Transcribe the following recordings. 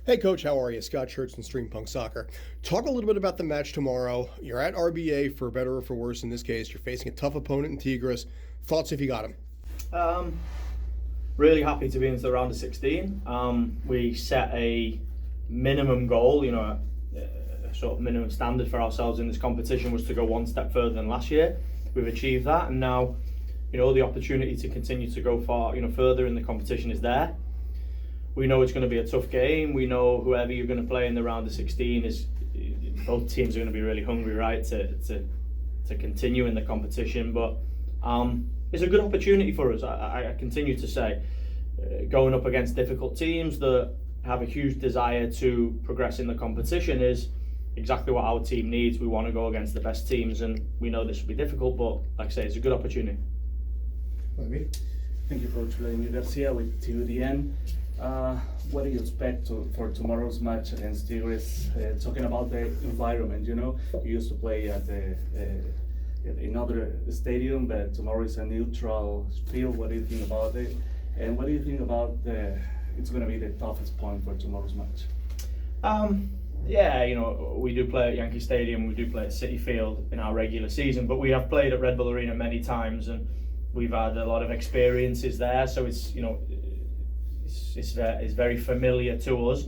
Hey, Coach, how are you? Scott Schertz from Stream Punk Soccer. Talk a little bit about the match tomorrow. You're at RBA, for better or for worse in this case. You're facing a tough opponent in Tigres. Thoughts if you got him? Really happy to be into the round of 16. We set a minimum goal, a sort of minimum standard for ourselves in this competition was to go one step further than last year. We've achieved that, and now, the opportunity to continue to go far, further in the competition is there. We know it's going to be a tough game. We know whoever you're going to play in the round of 16 is, both teams are going to be really hungry, right, to continue in the competition. But it's a good opportunity for us. I continue to say, going up against difficult teams that have a huge desire to progress in the competition is exactly what our team needs. We want to go against the best teams, and we know this will be difficult, but like I say, it's a good opportunity. Thank you, Coach Vladimir Garcia with TUDN. What do you expect for tomorrow's match against Tigres? Talking about the environment, you used to play at another stadium, but tomorrow is a neutral field. What do you think about it? And what do you think about it's going to be the toughest point for tomorrow's match? We do play at Yankee Stadium, we do play at City Field in our regular season, but we have played at Red Bull Arena many times, and we've had a lot of experiences there, so it's very familiar to us.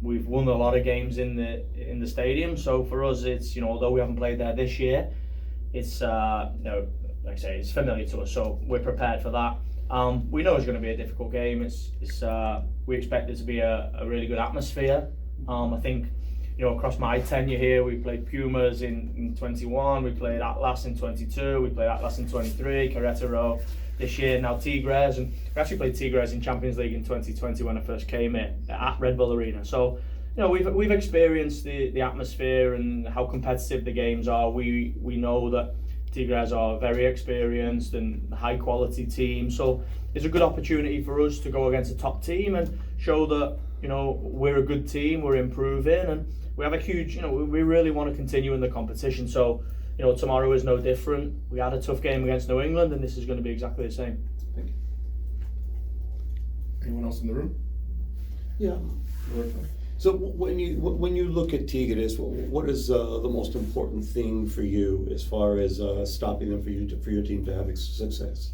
We've won a lot of games in the stadium, so for us, it's although we haven't played there this year, it's like I say, it's familiar to us, so we're prepared for that. We know it's going to be a difficult game. We expect it to be a really good atmosphere. I think across my tenure here, we played Pumas in 21, we played Atlas in 22, we played Atlas in 23, Querétaro this year, now Tigres, and we actually played Tigres in Champions League in 2020 when I first came in at Red Bull Arena. So, we've experienced the atmosphere and how competitive the games are. We know that Tigres are very experienced and high quality team. So it's a good opportunity for us to go against a top team and show that, we're a good team, we're improving, and we have a huge, we really want to continue in the competition. So, tomorrow is no different. We had a tough game against New England, and this is going to be exactly the same. Thank you. Anyone else in the room? Yeah. So when you look at Tigres, what is the most important thing for you as far as stopping them for your team to have success?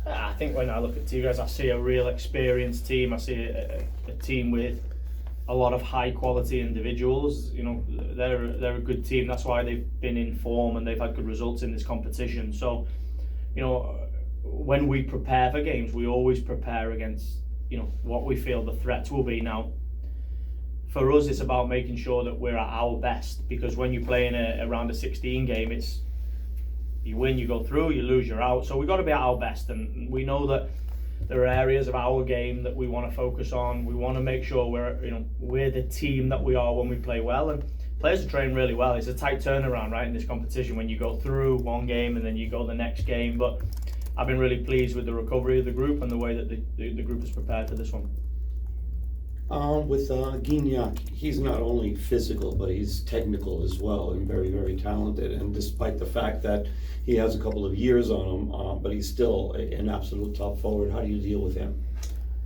I think when I look at Tigres, I see a real experienced team. I see a team with a lot of high quality individuals. They're a good team. That's why they've been in form and they've had good results in this competition. So, when we prepare for games, we always prepare against what we feel the threats will be. Now, for us, it's about making sure that we're at our best, because when you play in a round of 16 game, it's you win, you go through, you lose, you're out. So we've got to be at our best, and we know that there are areas of our game that we want to focus on. We want to make sure we're the team that we are when we play well, and players are trained really well. It's a tight turnaround, right, in this competition when you go through one game and then you go the next game. But I've been really pleased with the recovery of the group and the way that the group is prepared for this one. With Guignac, he's not only physical, but he's technical as well, and very, very talented. And despite the fact that he has a couple of years on him, but he's still an absolute top forward. How do you deal with him?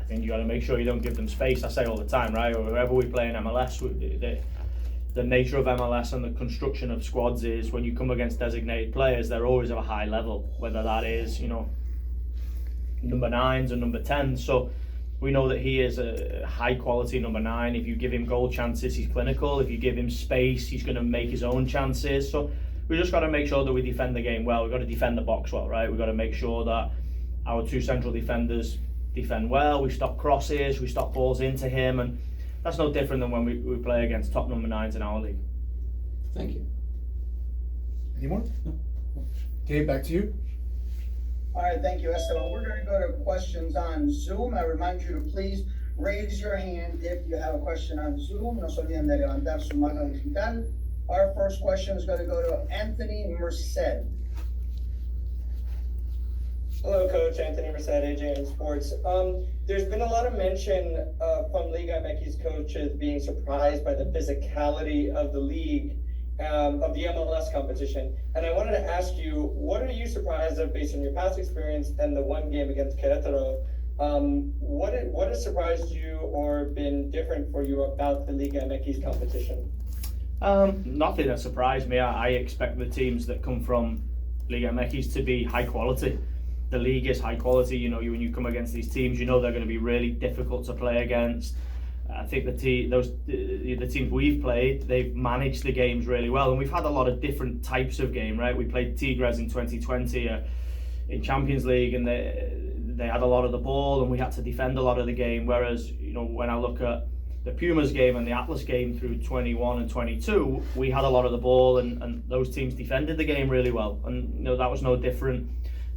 I think you got to make sure you don't give them space. I say all the time, right? Wherever we play in MLS, the nature of MLS and the construction of squads is when you come against designated players, they're always at a high level, whether that is number 9s or number 10s. So we know that he is a high quality number 9. If you give him goal chances, he's clinical. If you give him space, he's going to make his own chances. So we just got to make sure that we defend the game well. We've got to defend the box well, right? We've got to make sure that our two central defenders defend well. We stop crosses, we stop balls into him, and that's no different than when we play against top number 9s in our league. Thank you. Any more? No. Gabe, back to you. All right, thank you, Esteban. We're going to go to questions on Zoom. I remind you to please raise your hand if you have a question on Zoom. No se olviden de levantar su mano digital. Our first question is going to go to Anthony Merced. Hello, Coach. Anthony Merced, AJM Sports. There's been a lot of mention from Liga MX's coaches being surprised by the physicality of the league, of the MLS competition. And I wanted to ask you, what are you surprised of based on your past experience and the one game against Querétaro What has surprised you or been different for you about the Liga MX competition? Nothing that surprised me. I expect the teams that come from Liga MX to be high quality. The league is high quality. You know, when you come against these teams, you know they're going to be really difficult to play against. I think the teams we've played, they've managed the games really well, and we've had a lot of different types of game. Right, we played Tigres in 2020 in Champions League, and they had a lot of the ball, and we had to defend a lot of the game. Whereas, you know, when I look at the Pumas game and the Atlas game through 21 and 22, we had a lot of the ball, and those teams defended the game really well. And you know, that was no different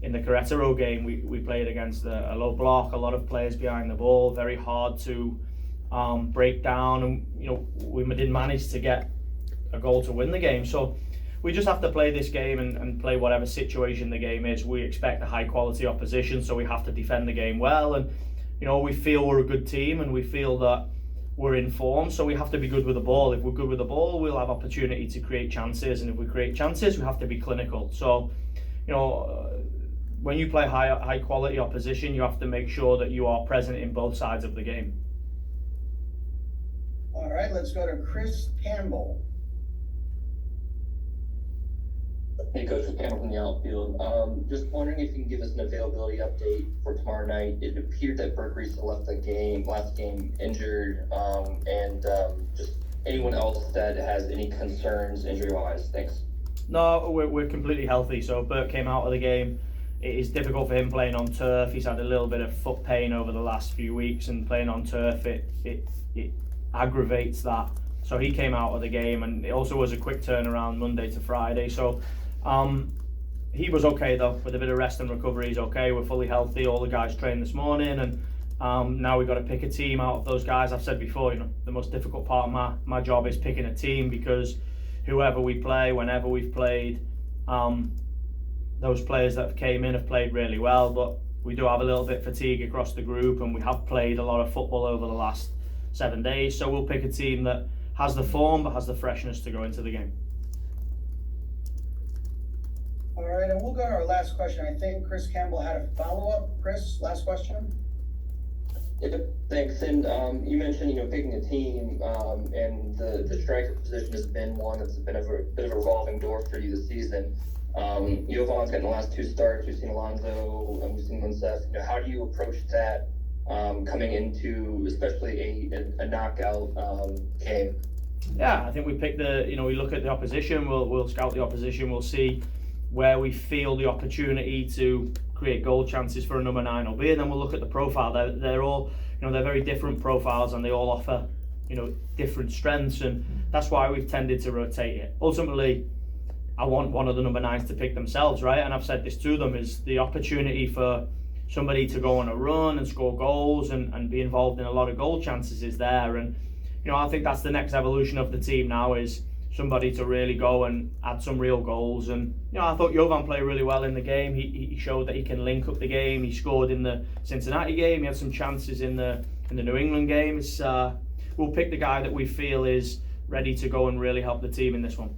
in the Querétaro game. We played against a low block, a lot of players behind the ball, very hard to break down, and you know, we didn't manage to get a goal to win the game. So we just have to play this game and play whatever situation the game is. We expect a high quality opposition, so we have to defend the game well. And you know, we feel we're a good team, and we feel that we're in form, so we have to be good with the ball. If we're good with the ball, we'll have opportunity to create chances, and if we create chances, we have to be clinical. So, you know, when you play high quality opposition, you have to make sure that you are present in both sides of the game. All right, let's go to Chris Campbell. Hey Coach, it's Campbell from the outfield. Just wondering if you can give us an availability update for tomorrow night. It appeared that Burke Reese left the last game injured, and just anyone else that has any concerns injury-wise. Thanks. No, we're completely healthy. So Burke came out of the game. It is difficult for him playing on turf. He's had a little bit of foot pain over the last few weeks, and playing on turf, it aggravates that. So he came out of the game, and it also was a quick turnaround Monday to Friday. So he was okay though, with a bit of rest and recovery. He's okay. We're fully healthy. All the guys trained this morning, and now we've got to pick a team out of those guys. I've said before, you know, the most difficult part of my job is picking a team, because whoever we play, whenever we've played, those players that came in have played really well, but we do have a little bit fatigue across the group, and we have played a lot of football over the last 7 days. So we'll pick a team that has the form but has the freshness to go into the game. All right, and we'll go to our last question. I think Chris Campbell had a follow-up. Chris, last question. Yeah, thanks. And you mentioned, you know, picking a team, and the striker position has been one that's been a bit of a revolving door for you this season. Jovan's gotten the last 2 starts. We've seen Alonso, and we've seen Monsef. You know, how do you approach that coming into especially a knockout game? Yeah, I think we pick we look at the opposition. We'll scout the opposition. We'll see where we feel the opportunity to create goal chances for a number 9 will be, and then we'll look at the profile. They're all, you know, they're very different profiles, and they all offer, you know, different strengths, and that's why we've tended to rotate it. Ultimately, I want one of the number 9s to pick themselves, right? And I've said this to them, is the opportunity for somebody to go on a run and score goals and be involved in a lot of goal chances is there. And you know, I think that's the next evolution of the team now, is somebody to really go and add some real goals. And you know, I thought Jovan played really well in the game. He showed that he can link up the game. He scored in the Cincinnati game. He had some chances in the New England game. We'll pick the guy that we feel is ready to go and really help the team in this one.